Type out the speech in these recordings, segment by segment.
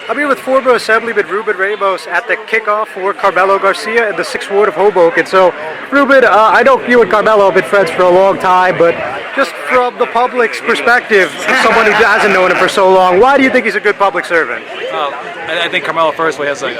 I'm here with former Assemblyman Ruben Ramos at the kickoff for Carmelo Garcia in the 6th Ward of Hoboken. So, Ruben, I know you and Carmelo have been friends for a long time, but just from the public's perspective, someone who hasn't known him for so long, why do you think he's a good public servant? I think Carmelo, firstly, has a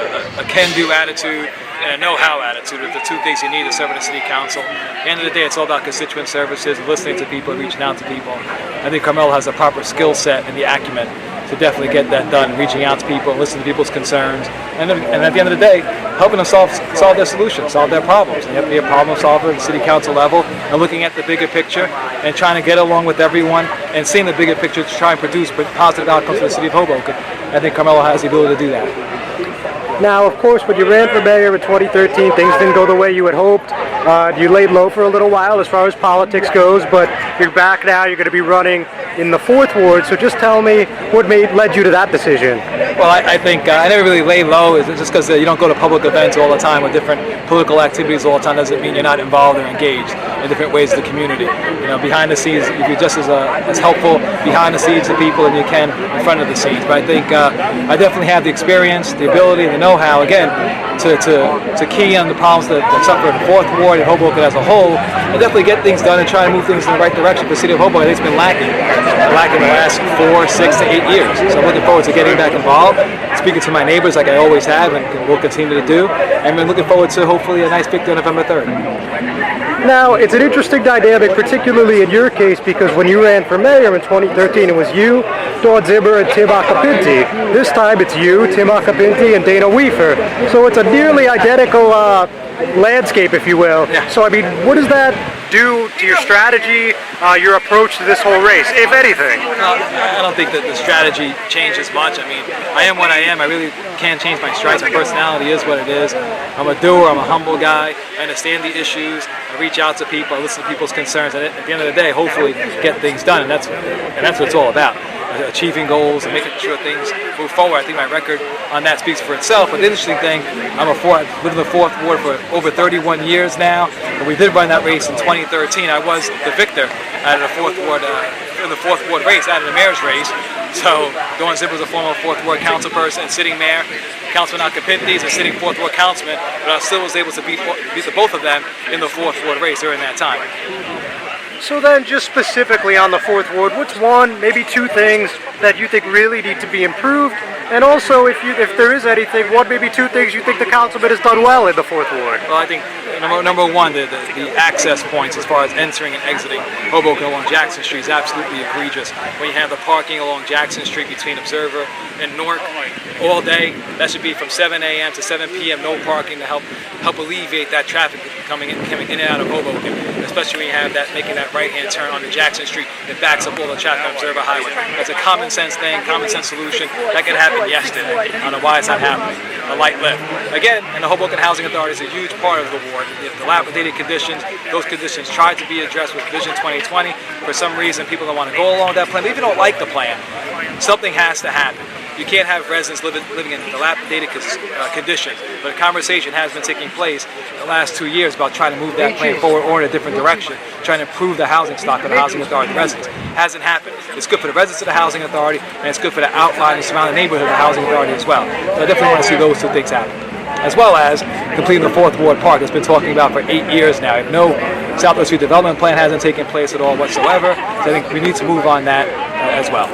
can-do attitude and a know-how attitude. The two things you need to serve in the city council. At the end of the day, it's all about constituent services, listening to people, and reaching out to people. I think Carmelo has the proper skill set and the acumen to definitely get that done, reaching out to people, listening to people's concerns, and at the end of the day, helping them solve their solutions, solve their problems. And you have to be a problem solver at the city council level and looking at the bigger picture and trying to get along with everyone and seeing the bigger picture to try and produce positive outcomes for the city of Hoboken. I think Carmelo has the ability to do that. Now, of course, when you ran for mayor in 2013, things didn't go the way you had hoped. You laid low for a little while as far as politics goes, but you're back now. You're going to be running in the 4th Ward. So just tell me what led you to that decision. Well, I think I never really lay low. It's just because you don't go to public events all the time with different political activities all the time doesn't mean you're not involved or engaged in different ways of the community. You know, behind the scenes, you're just as helpful behind the scenes to people than you can in front of the scenes. But I think I definitely have the experience, the ability, and the know-how, again, to key on the problems that suffer in the 4th Ward and Hoboken as a whole, and definitely get things done and try to move things in the right direction. For the city of Hoboken, it's been lacking the last 4, 6 to 8 years. So I'm looking forward to getting back involved, speaking to my neighbors like I always have and will continue to do, and we're looking forward to hopefully a nice victory on November 3rd. Now, it's an interesting dynamic, particularly in your case, because when you ran for mayor in 2013, it was you, Dawn Zimmer, and Tim Acapinti. This time it's you, Tim Acapinti, and Dana Weaver. So it's a nearly identical landscape, if you will. Yeah. So, I mean, what does that do to your strategy, your approach to this whole race, if anything? I don't think that the strategy changes much. I mean, I am what I am. I really can't change my stripes. My personality is what it is. I'm a doer. I'm a humble guy. I understand the issues. I reach out to people. I listen to people's concerns. And at the end of the day, hopefully get things done. And that's what it's all about. Achieving goals and making sure things move forward. I think my record on that speaks for itself. But the interesting thing, I've lived in the 4th Ward for over 31 years now. And we did run that race in 2013. I was the victor out of the 4th Ward, in the 4th Ward race, out of the mayor's race. So Dawn Zimmer was a former 4th Ward council person and sitting mayor. Councilman Acapinti is a sitting 4th Ward councilman, but I still was able to beat the both of them in the 4th Ward race during that time. So then, just specifically on the 4th Ward, what's one, maybe two things that you think really need to be improved? And also, if there is anything, what maybe two things you think the councilman has done well in the 4th Ward? Well, I think number one, the access points as far as entering and exiting Hoboken along Jackson Street is absolutely egregious. When you have the parking along Jackson Street between Observer and Newark all day, that should be from 7 a.m. to 7 p.m. no parking to help alleviate that traffic coming in and out of Hoboken, especially when you have that making that right-hand turn onto Jackson Street that backs up all the traffic on Observer Highway. That's a common sense thing, common sense solution. That could happen yesterday. I don't know why it's not happening. A light lift. Again, and the Hoboken Housing Authority is a huge part of the ward. The dilapidated conditions, those conditions tried to be addressed with Vision 2020. For some reason, people don't want to go along with that plan. They even don't like the plan. Something has to happen. You can't have residents living in dilapidated conditions. But a conversation has been taking place in the last 2 years about trying to move that plan forward or in a different direction, trying to improve the housing stock of the Housing Authority residents. Hasn't happened. It's good for the residents of the Housing Authority, and it's good for the outlying and surrounding neighborhood of the Housing Authority as well. So I definitely want to see those two things happen. As well as completing the 4th Ward Park. It's been talking about for 8 years now. No Southwest Street Development Plan hasn't taken place at all whatsoever. So I think we need to move on that as well.